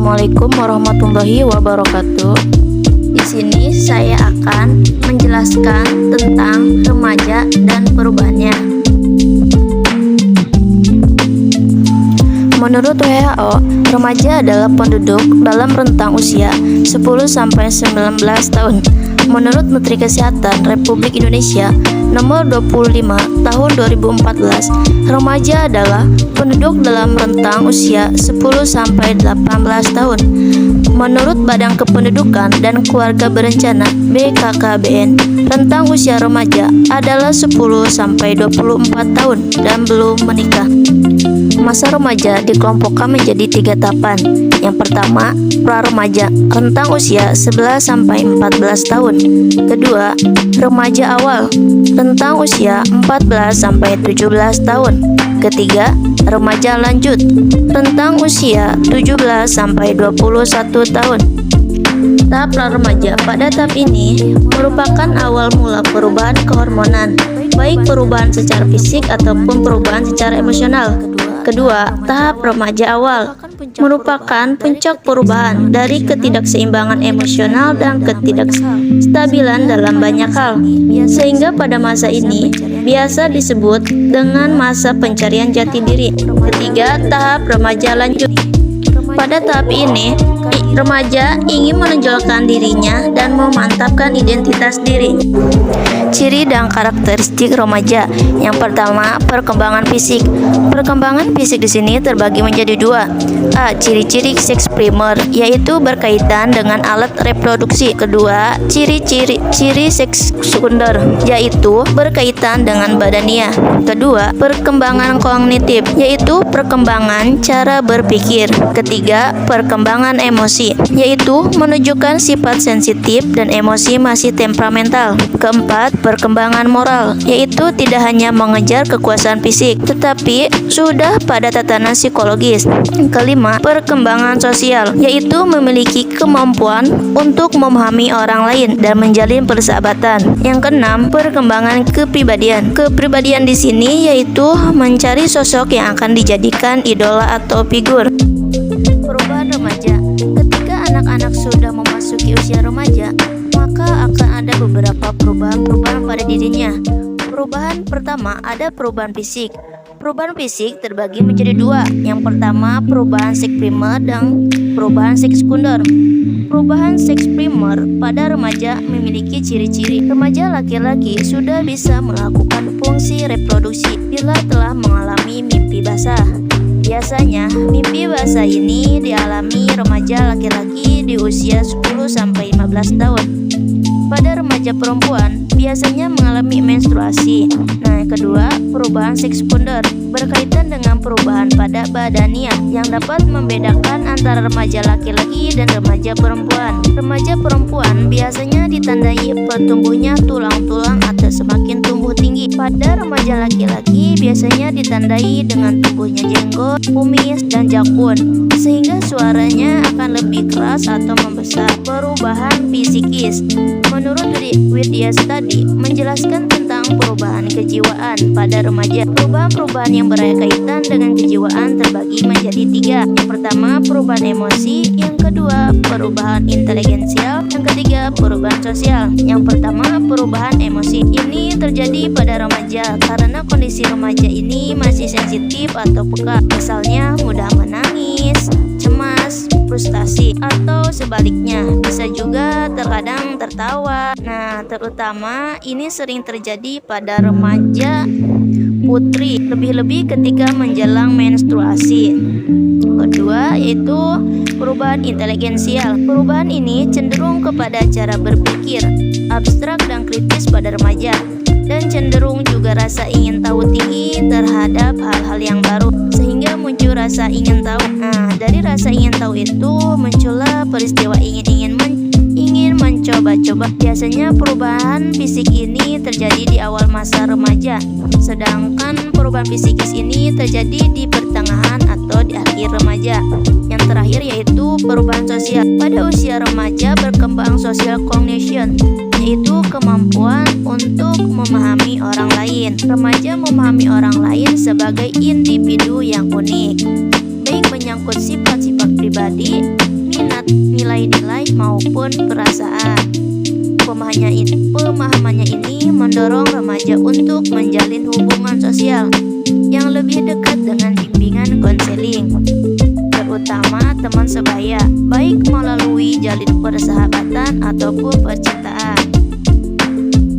Assalamualaikum warahmatullahi wabarakatuh. Di sini saya akan menjelaskan tentang remaja dan perubahannya. Menurut WHO, remaja adalah penduduk dalam rentang usia 10-19 tahun. Menurut Menteri Kesehatan Republik Indonesia Nomor 25 Tahun 2014, remaja adalah penduduk dalam rentang usia 10-18 tahun. Menurut Badan Kependudukan dan Keluarga Berencana (BKKBN), rentang usia remaja adalah 10-24 tahun dan belum menikah. Masa remaja dikelompokkan menjadi 3 tahapan. Yang pertama, pra-remaja, rentang usia 11-14 tahun. Kedua, remaja awal, rentang usia 14-17 tahun. Ketiga, remaja lanjut, rentang usia 17-21 tahun. Tahap pra-remaja pada tahap ini merupakan awal mula perubahan kehormonan, baik perubahan secara fisik ataupun perubahan secara emosional. Kedua, tahap remaja awal merupakan puncak perubahan dari ketidakseimbangan emosional dan ketidakstabilan dalam banyak hal, sehingga pada masa ini biasa disebut dengan masa pencarian jati diri. Ketiga, tahap remaja lanjut. Pada tahap ini, remaja ingin menonjolkan dirinya dan memantapkan identitas diri. Ciri dan karakteristik remaja. Yang pertama, perkembangan fisik. Perkembangan fisik di sini terbagi menjadi 2. A. Ciri-ciri seks primer, yaitu berkaitan dengan alat reproduksi. Kedua, ciri seks sekunder, yaitu berkaitan dengan badania. Kedua, perkembangan kognitif, yaitu perkembangan cara berpikir. Ketiga, perkembangan emosi, yaitu menunjukkan sifat sensitif dan emosi masih temperamental. Keempat, perkembangan moral, yaitu tidak hanya mengejar kekuasaan fisik, tetapi sudah pada tatanan psikologis. Kelima, perkembangan sosial, yaitu memiliki kemampuan untuk memahami orang lain dan menjalin persahabatan. Yang keenam, perkembangan kepribadian. Kepribadian di sini yaitu mencari sosok yang akan dijadikan idola atau figur. Perubahan remaja. Ketika anak-anak sudah memasuki usia remaja, maka akan ada beberapa perubahan pada dirinya. Perubahan pertama ada perubahan fisik. Perubahan fisik terbagi menjadi 2. Yang pertama, perubahan seks primer dan perubahan seks sekunder. Perubahan seks primer pada remaja memiliki ciri-ciri. Remaja laki-laki sudah bisa melakukan fungsi reproduksi bila telah mengalami mimpi basah. Biasanya, mimpi basah ini dialami remaja laki-laki di usia 10-15 tahun. Pada remaja perempuan, biasanya mengalami menstruasi. Nah, kedua, perubahan seks sekunder berkaitan dengan perubahan pada badania yang dapat membedakan antara remaja laki-laki dan remaja perempuan. Remaja perempuan biasanya ditandai pertumbuhnya tulang-tulang atau semakin tumbuh tinggi. Pada remaja laki-laki biasanya ditandai dengan tumbuhnya jenggot, kumis, dan jakun, sehingga suaranya akan lebih keras atau membesar. Perubahan psikis. Menurut Widya Study menjelaskan tentang perubahan kejiwaan pada remaja. Perubahan-perubahan yang berkaitan dengan kejiwaan terbagi menjadi 3. Yang pertama, perubahan emosi. Yang kedua, perubahan inteligensial. Yang ketiga, perubahan sosial. Yang pertama, perubahan emosi. Ini terjadi pada remaja karena kondisi remaja ini masih sensitif atau peka. Misalnya mudah menangis, cemas, frustasi, atau sebaliknya. Bisa juga terkadang tertawa. Nah, terutama ini sering terjadi pada remaja putri, lebih-lebih ketika menjelang menstruasi. Kedua, yaitu perubahan inteligensial. Perubahan ini cenderung kepada cara berpikir abstrak dan kritis pada remaja, dan cenderung juga rasa ingin tahu tinggi terhadap hal-hal yang baru, sehingga muncul rasa ingin tahu. Nah, dari rasa ingin tahu itu muncullah peristiwa ingin mencoba-coba. Biasanya perubahan fisik ini terjadi di awal masa remaja, sedangkan perubahan psikis ini terjadi di pertengahan atau di akhir remaja. Yang terakhir yaitu perubahan sosial. Pada usia remaja berkembang social cognition, yaitu kemampuan untuk memahami orang lain. Remaja memahami orang lain sebagai individu yang unik, baik menyangkut sifat-sifat pribadi minat, nilai-nilai maupun perasaan. Pemahamannya ini mendorong remaja untuk menjalin hubungan sosial yang lebih dekat dengan bimbingan konseling, terutama teman sebaya, baik melalui jalin persahabatan ataupun percintaan.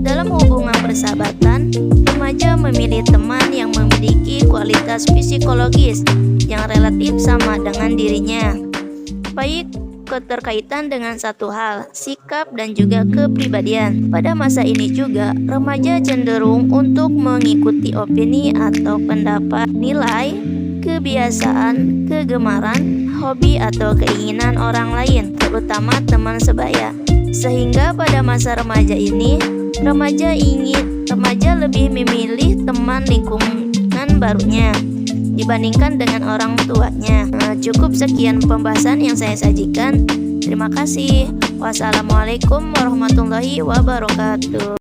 Dalam hubungan persahabatan, remaja memilih teman yang memiliki kualitas psikologis yang relatif sama dengan dirinya, baik keterkaitan dengan satu hal, sikap dan juga kepribadian. Pada masa ini juga, remaja cenderung untuk mengikuti opini atau pendapat, nilai, kebiasaan, kegemaran, hobi atau keinginan orang lain, terutama teman sebaya. Sehingga pada masa remaja ini, remaja lebih memilih teman lingkungan barunya dibandingkan dengan orang tuanya. Cukup sekian pembahasan yang saya sajikan. Terima kasih. Wassalamualaikum warahmatullahi wabarakatuh.